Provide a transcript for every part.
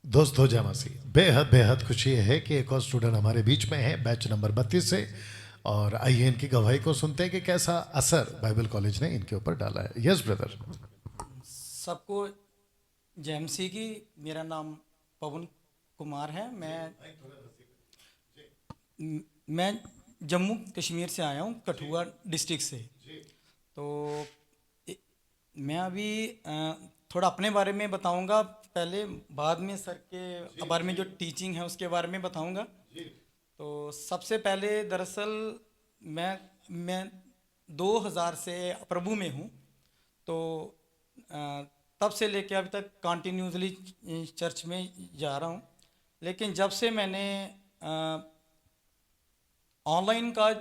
दोस्तों जय मसीह। बेहद बेहद खुशी है कि एक और स्टूडेंट हमारे बीच में है, बैच नंबर 32 से। और आइए इनकी गवाही को सुनते हैं कि कैसा असर बाइबल कॉलेज ने इनके ऊपर डाला है। Yes brother. सबको जेएमसी की। मेरा नाम पवन कुमार है। मैं जम्मू कश्मीर से आया हूँ, कठुआ डिस्ट्रिक्ट से। तो इ- मैं अभी थोड़ा अपने बारे में बताऊंगा पहले, बाद में सर के बारे में जो टीचिंग है उसके बारे में बताऊंगा। तो सबसे पहले दरअसल मैं 2000 से प्रभु में हूँ। तो अ, तब से लेके अभी तक कंटिन्यूसली चर्च में जा रहा हूँ। लेकिन जब से मैंने ऑनलाइन का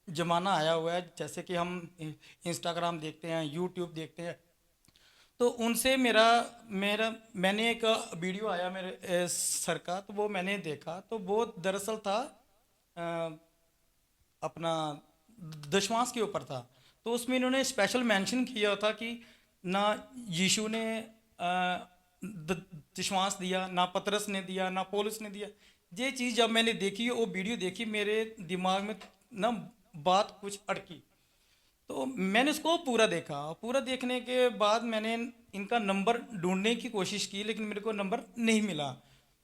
ज़माना आया हुआ है, जैसे कि हम इंस्टाग्राम देखते हैं, यूट्यूब देखते हैं, तो उनसे मेरा मेरा मैंने एक वीडियो आया मेरे सर का, तो वो मैंने देखा। तो वो दरअसल था अ, अपना दशमांश के ऊपर था। तो उसमें इन्होंने स्पेशल मेंशन किया था कि ना यीशु ने दशमांश दिया, ना पतरस ने दिया, ना पौलुस ने दिया। ये चीज़ जब मैंने देखी, वो वीडियो देखी, मेरे दिमाग में ना बात कुछ अटकी। तो मैंने उसको पूरा देखा। पूरा देखने के बाद मैंने इनका नंबर ढूंढने की कोशिश की, लेकिन मेरे को नंबर नहीं मिला।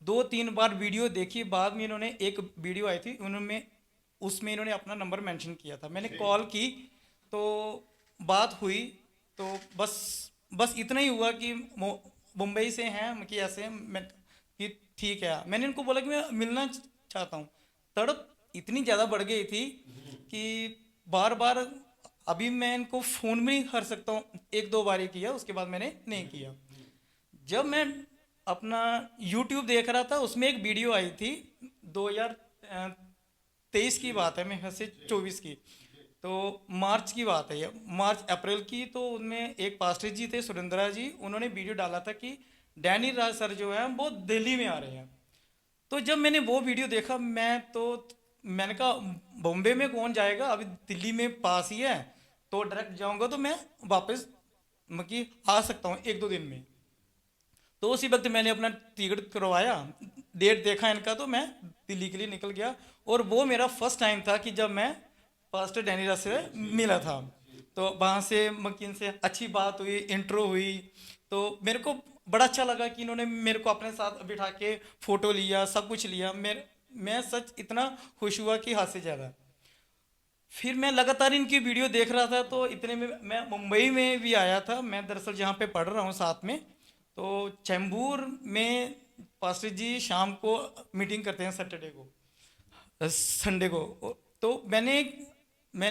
2-3 बार वीडियो देखी, बाद में इन्होंने एक वीडियो आई थी, उन्होंने उसमें इन्होंने अपना नंबर मेंशन किया था। मैंने कॉल की, तो बात हुई। तो बस बस इतना ही हुआ कि मुंबई से हैं, हम कि ऐसे हैं। मैं कि ठीक है, मैंने इनको बोला कि मैं मिलना चाहता हूँ। तड़प इतनी ज़्यादा बढ़ गई थी कि बार बार, अभी मैं इनको फ़ोन भी नहीं कर सकता हूँ। 1-2 बार ही किया, उसके बाद मैंने नहीं किया। जब मैं अपना यूट्यूब देख रहा था, उसमें एक वीडियो आई थी, 2023 की बात है, मेरे ख्याल से 24 की। तो मार्च की बात है, ये मार्च अप्रैल की। तो उनमें एक पास्टर जी थे, सुरेंद्रा जी, उन्होंने वीडियो डाला था कि डैनी राज सर जो है वो दिल्ली में आ रहे हैं। तो जब मैंने वो वीडियो देखा, मैंने कहा बॉम्बे में कौन जाएगा, अभी दिल्ली में पास ही है, तो डायरेक्ट जाऊंगा तो मैं वापस मतलब आ सकता हूँ 1-2 दिन में। तो उसी वक्त मैंने अपना टिकट करवाया, डेट देखा इनका, तो मैं दिल्ली के लिए निकल गया। और वो मेरा फर्स्ट टाइम था कि जब मैं पास्टर डैनिरा से मिला था। तो वहाँ से मकीन से अच्छी बात हुई, इंट्रो हुई। तो मेरे को बड़ा अच्छा लगा कि इन्होंने मेरे को अपने साथ बिठा के फ़ोटो लिया, सब कुछ लिया। मैं सच इतना खुश हुआ कि हद से ज़्यादा। फिर मैं लगातार इनकी वीडियो देख रहा था, तो इतने में मैं मुंबई में भी आया था। मैं दरअसल जहाँ पे पढ़ रहा हूँ साथ में, तो चैम्बूर में पास्टर जी शाम को मीटिंग करते हैं, सैटरडे को, संडे को। तो मैंने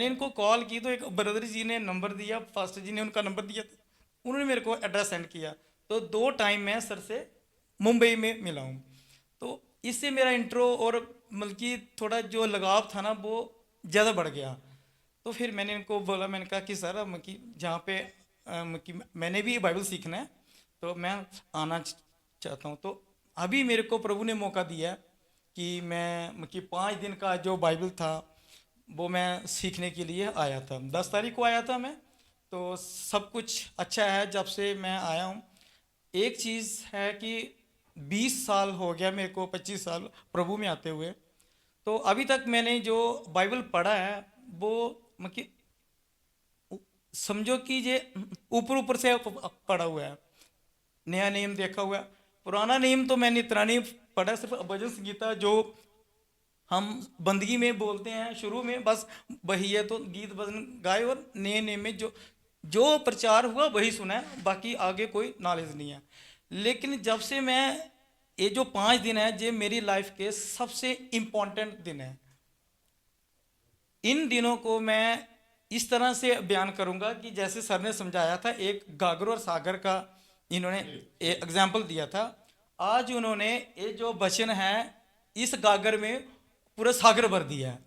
इनको कॉल की, तो एक ब्रदर जी ने नंबर दिया, पास्टर जी ने उनका नंबर दिया, उन्होंने मेरे को एड्रेस सेंड किया। तो 2 टाइम मैं सर से मुंबई में मिला हूँ। तो इससे मेरा इंट्रो और बल्कि थोड़ा जो लगाव था ना, वो ज़्यादा बढ़ गया। तो फिर मैंने इनको बोला, मैंने कहा कि सर जहाँ पे मैंने भी बाइबल सीखना है, तो मैं आना चाहता हूँ। तो अभी मेरे को प्रभु ने मौका दिया कि मैं 5 दिन का जो बाइबल था वो मैं सीखने के लिए आया था। 10 तारीख को आया था मैं। तो सब कुछ अच्छा है जब से मैं आया हूँ। एक चीज़ है कि 20 साल हो गया मेरे को, 25 साल प्रभु में आते हुए। तो अभी तक मैंने जो बाइबल पढ़ा है वो मतलब समझो कि ये ऊपर ऊपर से पढ़ा हुआ है। नया नियम देखा हुआ है, पुराना नियम तो मैंने इतना नहीं पढ़ा। सिर्फ भजन संगीता जो हम बंदगी में बोलते हैं शुरू में, बस वही है। तो गीत भजन गाए, और नए नियम में जो जो प्रचार हुआ वही सुना है, बाकी आगे कोई नॉलेज नहीं है। लेकिन जब से मैं, ये जो 5 दिन है, ये मेरी लाइफ के सबसे इम्पोर्टेंट दिन है। इन दिनों को मैं इस तरह से बयान करूंगा कि जैसे सर ने समझाया था, एक गागर और सागर का इन्होंने एग्जाम्पल दिया था। आज उन्होंने ये जो वचन है, इस गागर में पूरा सागर भर दिया है।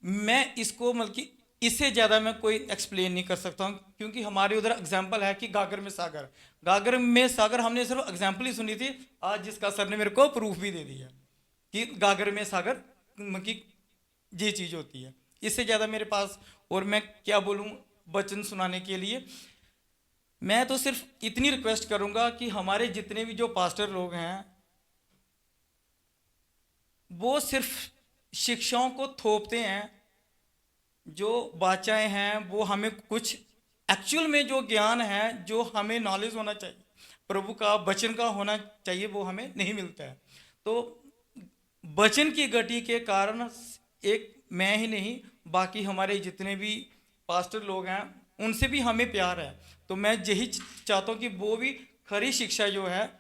मैं इसको मतलब कि इससे ज़्यादा मैं कोई एक्सप्लेन नहीं कर सकता हूँ, क्योंकि हमारे उधर एग्जाम्पल है कि गागर में सागर। गागर में सागर हमने सिर्फ एग्जाम्पल ही सुनी थी, आज जिसका सर ने मेरे को प्रूफ भी दे दिया कि गागर में सागर मतलब कि ये चीज़ होती है। इससे ज़्यादा मेरे पास और मैं क्या बोलूँ वचन सुनाने के लिए। मैं तो सिर्फ इतनी रिक्वेस्ट करूंगा कि हमारे जितने भी जो पास्टर लोग हैं वो सिर्फ शिक्षाओं को थोपते हैं। जो बाचाएं हैं वो हमें कुछ एक्चुअल में जो ज्ञान है, जो हमें नॉलेज होना चाहिए, प्रभु का वचन का होना चाहिए, वो हमें नहीं मिलता है। तो वचन की गति के कारण एक मैं ही नहीं, बाकी हमारे जितने भी पास्टर लोग हैं उनसे भी हमें प्यार है। तो मैं यही चाहता हूँ कि वो भी खरी शिक्षा जो है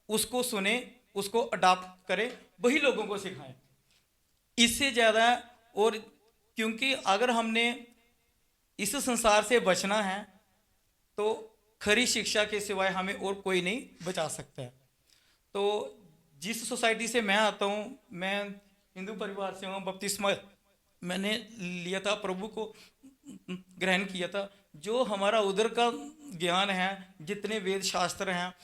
उसको सुने, उसको अडॉप्ट करें, वही लोगों को सिखाएं। इससे ज़्यादा और क्योंकि अगर हमने इस संसार से बचना है तो खरी शिक्षा के सिवाय हमें और कोई नहीं बचा सकता है। तो जिस सोसाइटी से मैं आता हूँ, मैं हिंदू परिवार से हूँ, बपतिस्मा मैंने लिया था, प्रभु को ग्रहण किया था। जो हमारा उधर का ज्ञान है, जितने वेद शास्त्र हैं,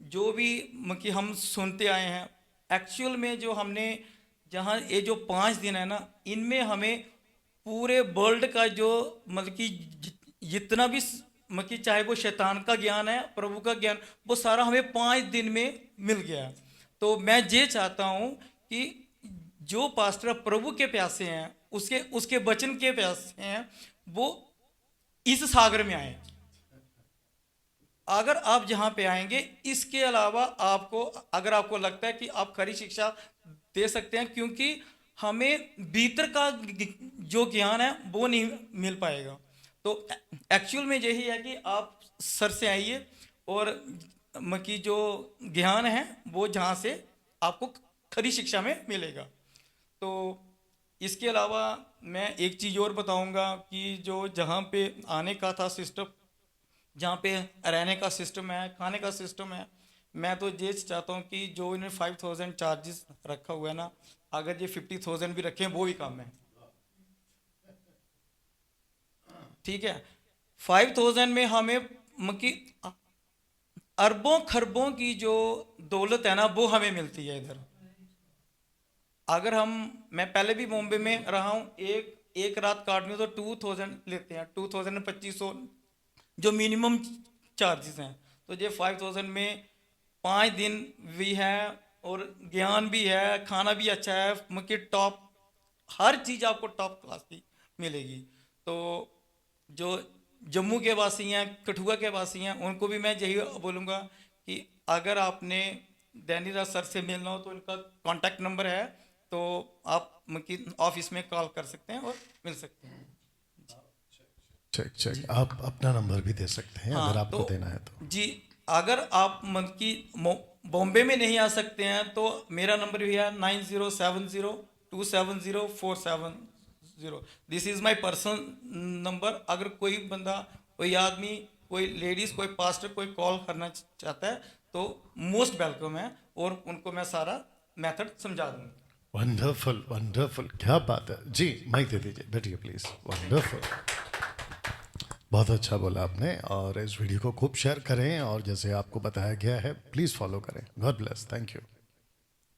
जो भी कि हम सुनते आए हैं, एक्चुअल में जो हमने जहाँ ये जो 5 दिन है ना, इनमें हमें पूरे वर्ल्ड का जो मतलब कि जितना भी मतलब कि चाहे वो शैतान का ज्ञान है, प्रभु का ज्ञान, वो सारा हमें 5 दिन में मिल गया। तो मैं ये चाहता हूँ कि जो पास्टर प्रभु के प्यासे हैं, उसके वचन के प्यासे हैं, वो इस सागर में आए। अगर आप जहाँ पे आएंगे, इसके अलावा आपको अगर आपको लगता है कि आप खरी शिक्षा दे सकते हैं, क्योंकि हमें भीतर का जो ज्ञान है वो नहीं मिल पाएगा। तो एक्चुअल में यही है कि आप सर से आइए और की जो ज्ञान है वो जहाँ से आपको खरी शिक्षा में मिलेगा। तो इसके अलावा मैं एक चीज़ और बताऊंगा कि जो जहाँ पे आने का था सिस्टम, जहाँ पे रहने का सिस्टम है, खाने का सिस्टम है, मैं तो ये चाहता हूँ कि जो इन्होंने 5000 चार्जेस रखा हुआ है ना, अगर ये 50,000 भी रखें वो भी कम है। ठीक है, 5000 में हमें कि अरबों खरबों की जो दौलत है ना वो हमें मिलती है इधर। अगर मैं पहले भी बॉम्बे में रहा हूँ, एक रात काटनी हो तो 2000 लेते हैं, 2000 2500 जो मिनिमम चार्जेस हैं। तो ये 5000 में 5 दिन भी है और ज्ञान भी है, खाना भी अच्छा है, मतलब टॉप हर चीज़ आपको टॉप क्लास की मिलेगी। तो जो जम्मू के वासी हैं, कठुआ के वासी हैं, उनको भी मैं यही बोलूँगा कि अगर आपने डैनी राज सर से मिलना हो तो इनका कॉन्टैक्ट नंबर है, तो आप ऑफिस में कॉल कर सकते हैं और मिल सकते हैं। चेक आप अपना नंबर भी दे सकते हैं। हाँ, अगर आपको तो देना है तो जी, अगर आप बॉम्बे में नहीं आ सकते हैं तो मेरा नंबर भी है 9070270470। This is my personal number. अगर कोई बंदा, कोई आदमी, कोई लेडीज़, कोई पास्टर कोई कॉल करना चाहता है तो मोस्ट वेलकम है और उनको मैं सारा मेथड समझा दूँगा। वंडरफुल वंडरफुल, क्या बात है जी। माइक दे दीजिए, बैठिए प्लीज। वंडरफुल, बहुत अच्छा बोला आपने। और इस वीडियो को खूब शेयर करें और जैसे आपको बताया गया है प्लीज़ फॉलो करें। God bless, thank you.